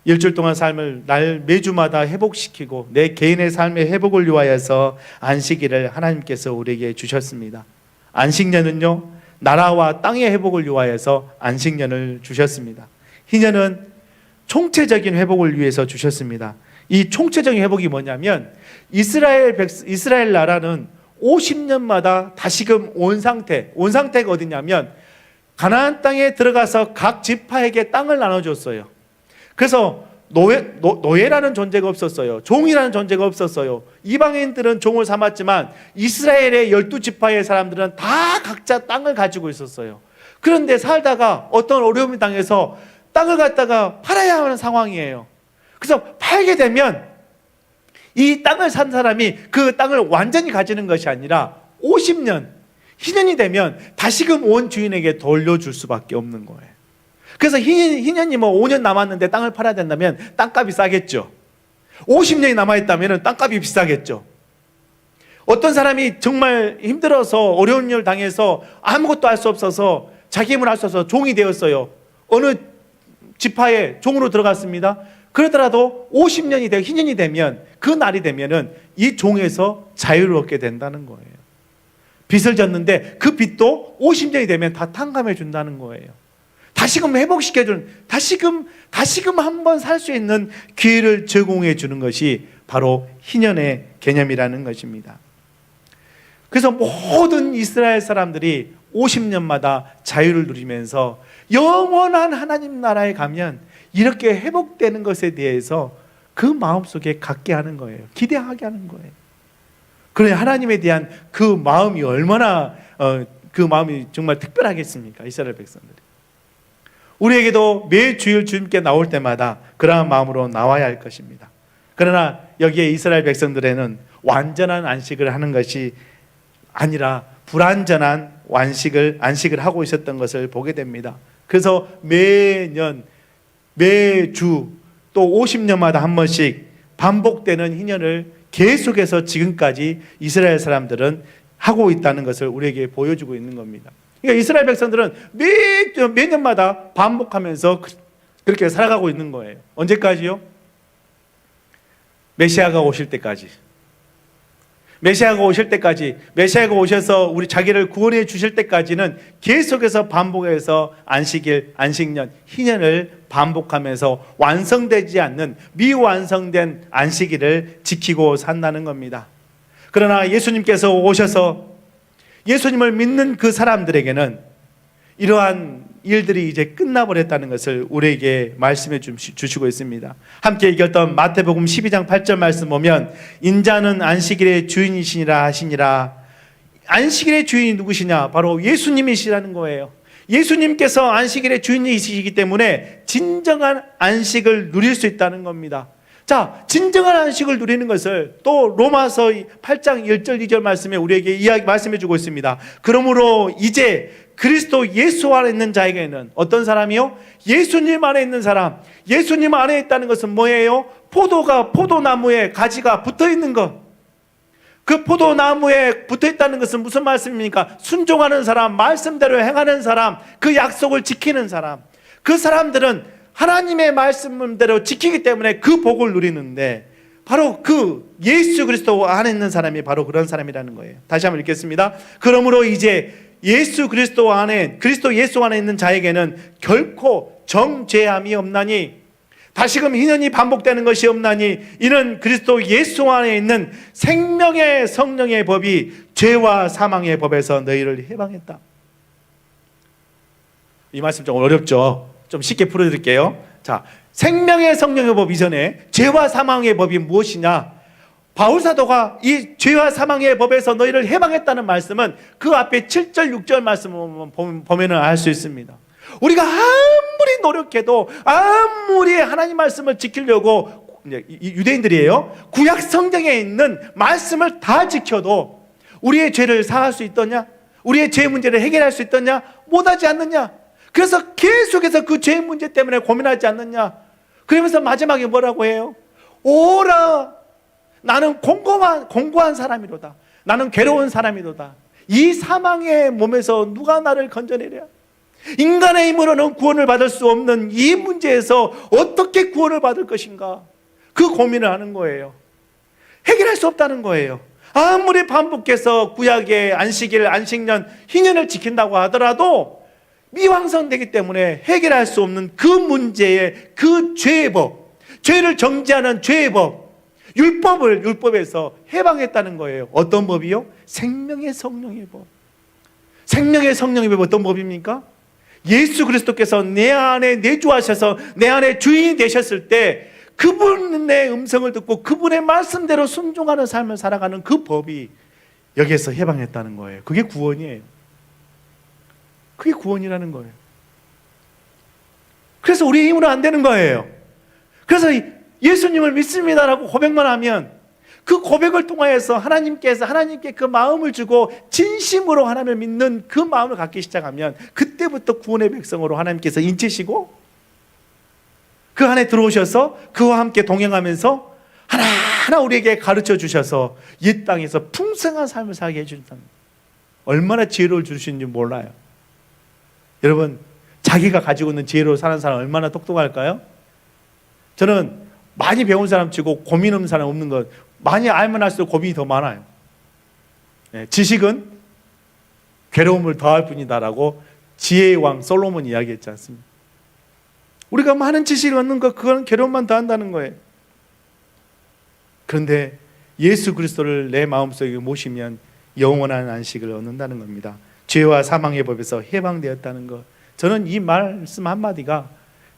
일주일 동안 삶을 매주마다 회복시키고 내 개인의 삶의 회복을 위하여서 안식일을 하나님께서 우리에게 주셨습니다. 안식년은요, 나라와 땅의 회복을 위하여서 안식년을 주셨습니다. 희년은 총체적인 회복을 위해서 주셨습니다. 이 총체적인 회복이 뭐냐면, 이스라엘 나라는 50년마다 다시금 온 상태가 어디냐면 가나안 땅에 들어가서 각 지파에게 땅을 나눠줬어요. 그래서 노예라는 존재가 없었어요. 종이라는 존재가 없었어요. 이방인들은 종을 삼았지만 이스라엘의 12지파의 사람들은 다 각자 땅을 가지고 있었어요. 그런데 살다가 어떤 어려움이 당해서 땅을 갖다가 팔아야 하는 상황이에요. 그래서 팔게 되면 이 땅을 산 사람이 그 땅을 완전히 가지는 것이 아니라 50년, 희년이 되면 다시금 온 주인에게 돌려줄 수밖에 없는 거예요. 그래서 희년이 뭐 5년 남았는데 땅을 팔아야 된다면 땅값이 싸겠죠. 50년이 남아있다면 땅값이 비싸겠죠. 어떤 사람이 정말 힘들어서 어려운 일 당해서 아무것도 할 수 없어서 자기 힘을 할 수 없어서 종이 되었어요. 어느 지파에 종으로 들어갔습니다. 그러더라도 50년이 되고 희년이 되면, 그 날이 되면은 이 종에서 자유를 얻게 된다는 거예요. 빚을 졌는데 그 빚도 50년이 되면 다 탕감해 준다는 거예요. 다시금 회복시켜주는, 다시금 한번 살 수 있는 기회를 제공해 주는 것이 바로 희년의 개념이라는 것입니다. 그래서 모든 이스라엘 사람들이 50년마다 자유를 누리면서 영원한 하나님 나라에 가면 이렇게 회복되는 것에 대해서 그 마음속에 갖게 하는 거예요. 기대하게 하는 거예요. 그러니 하나님에 대한 그 마음이 얼마나 그 마음이 정말 특별하겠습니까? 이스라엘 백성들이. 우리에게도 매 주일 주님께 나올 때마다 그러한 마음으로 나와야 할 것입니다. 그러나 여기에 이스라엘 백성들에는 완전한 안식을 하는 것이 아니라 불완전한 안식을 하고 있었던 것을 보게 됩니다. 그래서 매년, 매주 또 50년마다 한 번씩 반복되는 희년을 계속해서 지금까지 이스라엘 사람들은 하고 있다는 것을 우리에게 보여주고 있는 겁니다. 그러니까 이스라엘 백성들은 매년마다 반복하면서 그렇게 살아가고 있는 거예요. 언제까지요? 메시아가 오실 때까지. 메시아가 오실 때까지, 메시아가 오셔서 우리 자기를 구원해 주실 때까지는 계속해서 반복해서 안식일, 안식년, 희년을 반복하면서 완성되지 않는 미완성된 안식일을 지키고 산다는 겁니다. 그러나 예수님께서 오셔서 예수님을 믿는 그 사람들에게는 이러한 일들이 이제 끝나버렸다는 것을 우리에게 말씀해 주시고 있습니다. 함께 읽었던 마태복음 12장 8절 말씀 보면 인자는 안식일의 주인이시니라 하시니라. 안식일의 주인이 누구시냐? 바로 예수님이시라는 거예요. 예수님께서 안식일의 주인이시기 때문에 진정한 안식을 누릴 수 있다는 겁니다. 자, 진정한 안식을 누리는 것을 또 로마서 8장 1절 2절 말씀에 우리에게 말씀해 주고 있습니다. 그러므로 이제 그리스도 예수 안에 있는 자에게는 어떤 사람이요? 예수님 안에 있는 사람. 예수님 안에 있다는 것은 뭐예요? 포도나무에 가지가 붙어 있는 것. 그 포도나무에 붙어 있다는 것은 무슨 말씀입니까? 순종하는 사람, 말씀대로 행하는 사람, 그 약속을 지키는 사람. 그 사람들은 하나님의 말씀대로 지키기 때문에 그 복을 누리는데, 바로 그 예수 그리스도 안에 있는 사람이 바로 그런 사람이라는 거예요. 다시 한번 읽겠습니다. 그러므로 이제 그리스도 예수 안에 있는 자에게는 결코 정죄함이 없나니, 다시금 희년이 반복되는 것이 없나니, 이는 그리스도 예수 안에 있는 생명의 성령의 법이 죄와 사망의 법에서 너희를 해방했다. 이 말씀 좀 어렵죠? 좀 쉽게 풀어드릴게요. 자, 생명의 성령의 법 이전에 죄와 사망의 법이 무엇이냐? 바울 사도가 이 죄와 사망의 법에서 너희를 해방했다는 말씀은 그 앞에 7절 6절 말씀을 보면은 알 수 있습니다. 우리가 아무리 노력해도, 아무리 하나님 말씀을 지키려고, 유대인들이에요, 구약 성경에 있는 말씀을 다 지켜도 우리의 죄를 사할 수 있더냐? 우리의 죄 문제를 해결할 수 있더냐? 못하지 않느냐? 그래서 계속해서 그 죄 문제 때문에 고민하지 않느냐? 그러면서 마지막에 뭐라고 해요? 오라, 나는 공고한 사람이로다. 나는 괴로운 사람이로다. 이 사망의 몸에서 누가 나를 건져내랴? 인간의 힘으로는 구원을 받을 수 없는 이 문제에서 어떻게 구원을 받을 것인가? 그 고민을 하는 거예요. 해결할 수 없다는 거예요. 아무리 반복해서 구약의 안식일, 안식년, 희년을 지킨다고 하더라도 미완성되기 때문에 해결할 수 없는 그 문제의 그 죄의 법, 죄를 정죄하는 죄의 법, 율법에서 해방했다는 거예요. 어떤 법이요? 생명의 성령의 법. 생명의 성령의 법 어떤 법입니까? 예수 그리스도께서 내 안에 내주하셔서 내 안에 주인이 되셨을 때 그분의 음성을 듣고 그분의 말씀대로 순종하는 삶을 살아가는 그 법이 여기에서 해방했다는 거예요. 그게 구원이에요. 그게 구원이라는 거예요. 그래서 우리의 힘으로 안 되는 거예요. 그래서 예수님을 믿습니다라고 고백만 하면 그 고백을 통하여서 하나님께서 하나님께 그 마음을 주고 진심으로 하나님을 믿는 그 마음을 갖기 시작하면 그때부터 구원의 백성으로 하나님께서 인치시고 그 안에 들어오셔서 그와 함께 동행하면서 하나하나 우리에게 가르쳐 주셔서 이 땅에서 풍성한 삶을 살게 해주신다는, 얼마나 지혜로울 주시는지 몰라요. 여러분, 자기가 가지고 있는 지혜로 사는 사람 얼마나 똑똑할까요? 저는 많이 배운 사람 치고 고민 없는 사람 없는 것, 많이 알면 할수록 고민이 더 많아요. 지식은 괴로움을 더할 뿐이다라고 지혜의 왕 솔로몬이 이야기했지 않습니까? 우리가 많은 지식을 얻는 것, 그건 괴로움만 더한다는 거예요. 그런데 예수 그리스도를 내 마음속에 모시면 영원한 안식을 얻는다는 겁니다. 죄와 사망의 법에서 해방되었다는 것. 저는 이 말씀 한마디가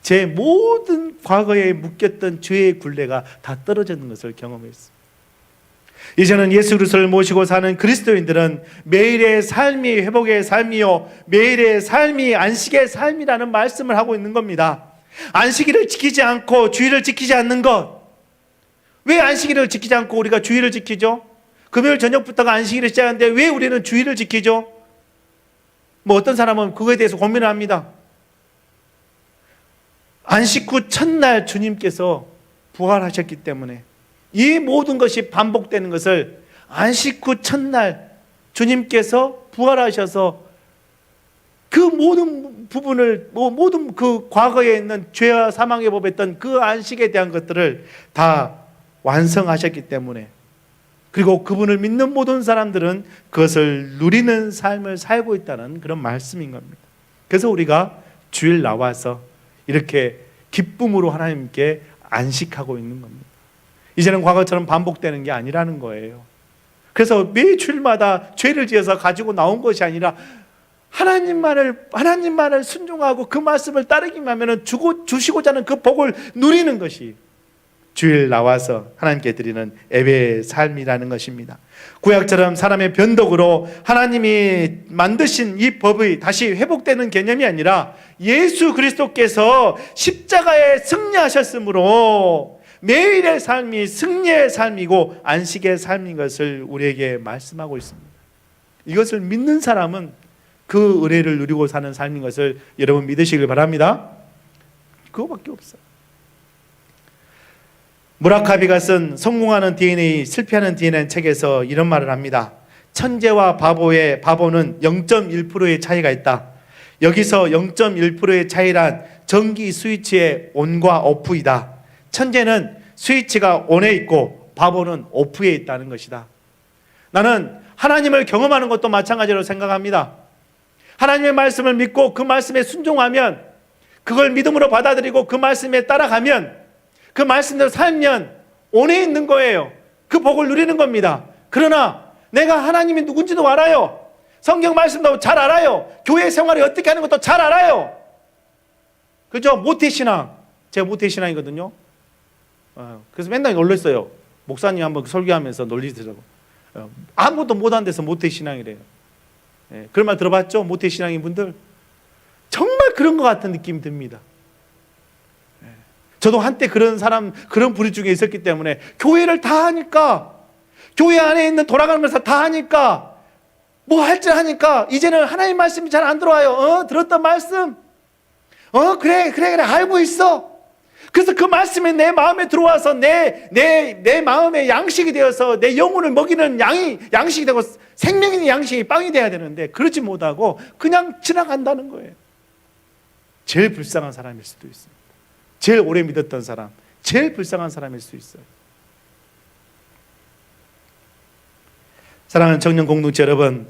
제 모든 과거에 묶였던 죄의 굴레가 다 떨어지는 것을 경험했습니다. 이제는 예수 그리스도를 모시고 사는 그리스도인들은 매일의 삶이 회복의 삶이요, 매일의 삶이 안식의 삶이라는 말씀을 하고 있는 겁니다. 안식일을 지키지 않고 주일을 지키지 않는 것. 왜 안식일을 지키지 않고 우리가 주일을 지키죠? 금요일 저녁부터가 안식일을 시작하는데 왜 우리는 주일을 지키죠? 뭐 어떤 사람은 그거에 대해서 고민을 합니다. 안식 후 첫날 주님께서 부활하셨기 때문에 이 모든 것이 반복되는 것을 안식 후 첫날 주님께서 부활하셔서 그 모든 부분을, 모든 그 과거에 있는 죄와 사망의 법에 있던 그 안식에 대한 것들을 다 완성하셨기 때문에, 그리고 그분을 믿는 모든 사람들은 그것을 누리는 삶을 살고 있다는 그런 말씀인 겁니다. 그래서 우리가 주일 나와서 이렇게 기쁨으로 하나님께 안식하고 있는 겁니다. 이제는 과거처럼 반복되는 게 아니라는 거예요. 그래서 매 주일마다 죄를 지어서 가지고 나온 것이 아니라 하나님만을 순종하고 그 말씀을 따르기만 하면 주시고자 하는 그 복을 누리는 것이 주일 나와서 하나님께 드리는 예배의 삶이라는 것입니다. 구약처럼 사람의 변덕으로 하나님이 만드신 이 법이 다시 회복되는 개념이 아니라 예수 그리스도께서 십자가에 승리하셨으므로 매일의 삶이 승리의 삶이고 안식의 삶인 것을 우리에게 말씀하고 있습니다. 이것을 믿는 사람은 그 은혜를 누리고 사는 삶인 것을 여러분 믿으시길 바랍니다. 그거밖에 없어요. 무라카비가 쓴 성공하는 DNA, 실패하는 DNA라는 책에서 이런 말을 합니다. 천재와 바보는 0.1%의 차이가 있다. 여기서 0.1%의 차이란 전기 스위치의 온과 오프이다. 천재는 스위치가 온에 있고 바보는 오프에 있다는 것이다. 나는 하나님을 경험하는 것도 마찬가지로 생각합니다. 하나님의 말씀을 믿고 그 말씀에 순종하면, 그걸 믿음으로 받아들이고 그 말씀에 따라가면, 그 말씀대로 살면 온에 있는 거예요. 그 복을 누리는 겁니다. 그러나 내가 하나님이 누군지도 알아요. 성경 말씀도 잘 알아요. 교회 생활을 어떻게 하는 것도 잘 알아요. 그죠? 모태신앙. 제가 모태신앙이거든요. 그래서 맨날 놀랐어요. 목사님 한번 설교하면서 놀리더라고. 아무것도 못한 데서 모태신앙이래요. 그런 말 들어봤죠? 모태신앙인 분들. 정말 그런 것 같은 느낌이 듭니다. 저도 한때 그런 사람, 그런 부류 중에 있었기 때문에 교회를 다 하니까, 교회 안에 있는 돌아가는 것을 다 하니까, 뭐 할 줄 하니까 이제는 하나님 말씀이 잘 안 들어와요. 들었던 말씀, 그래 알고 있어. 그래서 그 말씀이 내 마음에 들어와서 내 마음에 양식이 되어서 내 영혼을 먹이는 양식이 되고 생명의 양식이 빵이 돼야 되는데 그러지 못하고 그냥 지나간다는 거예요. 제일 불쌍한 사람일 수도 있습니다. 제일 오래 믿었던 사람, 제일 불쌍한 사람일 수 있어요. 사랑하는 청년 공동체 여러분,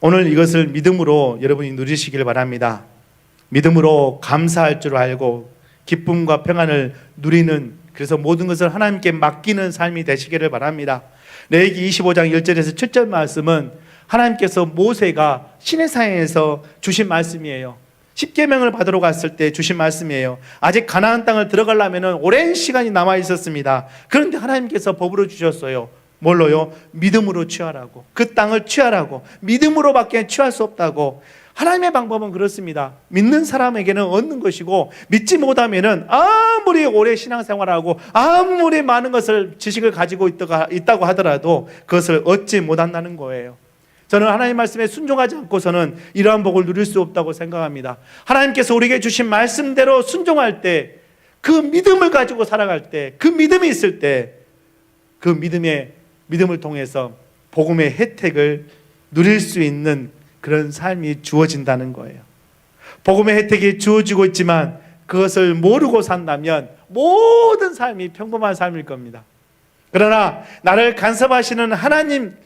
오늘 이것을 믿음으로 여러분이 누리시길 바랍니다. 믿음으로 감사할 줄 알고 기쁨과 평안을 누리는, 그래서 모든 것을 하나님께 맡기는 삶이 되시기를 바랍니다. 레위기 25장 1절에서 7절 말씀은 하나님께서 모세가 시내산에서 주신 말씀이에요. 십계명을 받으러 갔을 때 주신 말씀이에요. 아직 가나안 땅을 들어가려면 오랜 시간이 남아 있었습니다. 그런데 하나님께서 법으로 주셨어요. 뭘로요? 믿음으로 취하라고. 그 땅을 취하라고. 믿음으로밖에 취할 수 없다고. 하나님의 방법은 그렇습니다. 믿는 사람에게는 얻는 것이고 믿지 못하면은 아무리 오래 신앙생활하고 아무리 많은 것을 지식을 가지고 있다고 하더라도 그것을 얻지 못한다는 거예요. 저는 하나님 말씀에 순종하지 않고서는 이러한 복을 누릴 수 없다고 생각합니다. 하나님께서 우리에게 주신 말씀대로 순종할 때, 그 믿음을 가지고 살아갈 때, 그 믿음이 있을 때, 그 믿음을 통해서 복음의 혜택을 누릴 수 있는 그런 삶이 주어진다는 거예요. 복음의 혜택이 주어지고 있지만 그것을 모르고 산다면 모든 삶이 평범한 삶일 겁니다. 그러나 나를 간섭하시는 하나님,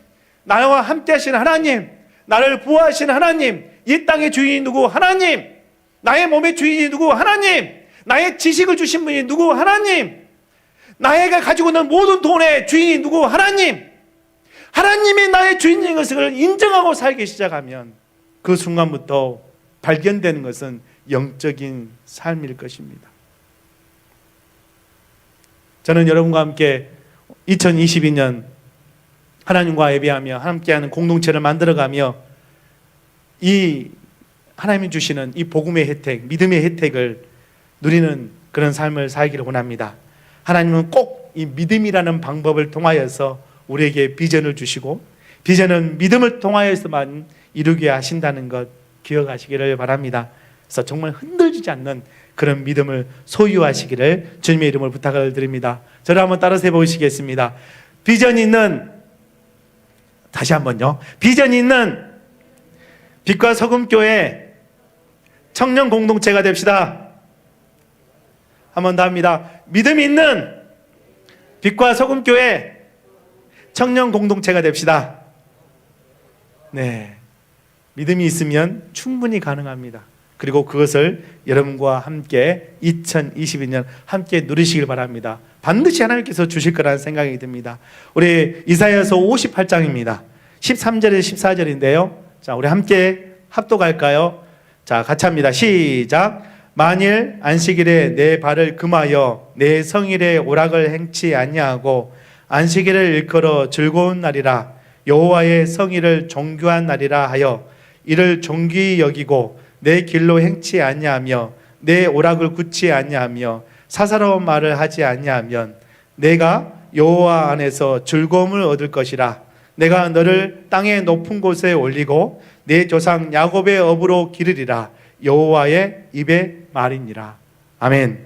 나와 함께 하시는 하나님, 나를 보호하시는 하나님, 이 땅의 주인이 누구? 하나님. 나의 몸의 주인이 누구? 하나님. 나의 지식을 주신 분이 누구? 하나님. 나에게 가지고 있는 모든 돈의 주인이 누구? 하나님. 하나님이 나의 주인인 것을 인정하고 살기 시작하면 그 순간부터 발견되는 것은 영적인 삶일 것입니다. 저는 여러분과 함께 2022년 하나님과 예배하며 함께하는 공동체를 만들어가며 이 하나님이 주시는 이 복음의 혜택, 믿음의 혜택을 누리는 그런 삶을 살기를 원합니다. 하나님은 꼭 이 믿음이라는 방법을 통하여서 우리에게 비전을 주시고 비전은 믿음을 통하여서만 이루게 하신다는 것 기억하시기를 바랍니다. 그래서 정말 흔들리지 않는 그런 믿음을 소유하시기를 주님의 이름으로 부탁을 드립니다. 저를 한번 따라서 해보시겠습니다. 비전 있는, 다시 한번요, 비전 있는 빛과 소금교회 청년 공동체가 됩시다. 한 번 더 합니다. 믿음 있는 빛과 소금교회 청년 공동체가 됩시다. 네, 믿음이 있으면 충분히 가능합니다. 그리고 그것을 여러분과 함께 2022년 함께 누리시길 바랍니다. 반드시 하나님께서 주실 거라는 생각이 듭니다. 우리 이사야서 58장입니다. 13절에 14절인데요. 자, 우리 함께 합독할까요? 자, 같이 합니다. 시작. 만일 안식일에 내 발을 금하여 내 성일에 오락을 행치 아니하고 안식일을 일컬어 즐거운 날이라 여호와의 성일을 정교한 날이라 하여 이를 존귀히 여기고 내 길로 행치 아니하며 내 오락을 굳지 아니하며 사사로운 말을 하지 아니하면 내가 여호와 안에서 즐거움을 얻을 것이라. 내가 너를 땅의 높은 곳에 올리고 내 조상 야곱의 업으로 기르리라. 여호와의 입의 말이니라. 아멘.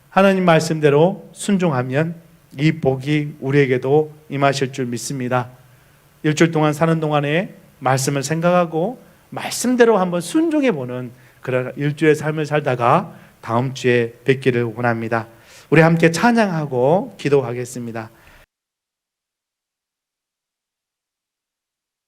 하나님 말씀대로 순종하면 이 복이 우리에게도 임하실 줄 믿습니다. 일주일 동안 사는 동안에 말씀을 생각하고 말씀대로 한번 순종해보는 그런 일주일의 삶을 살다가 다음 주에 뵙기를 원합니다. 우리 함께 찬양하고 기도하겠습니다.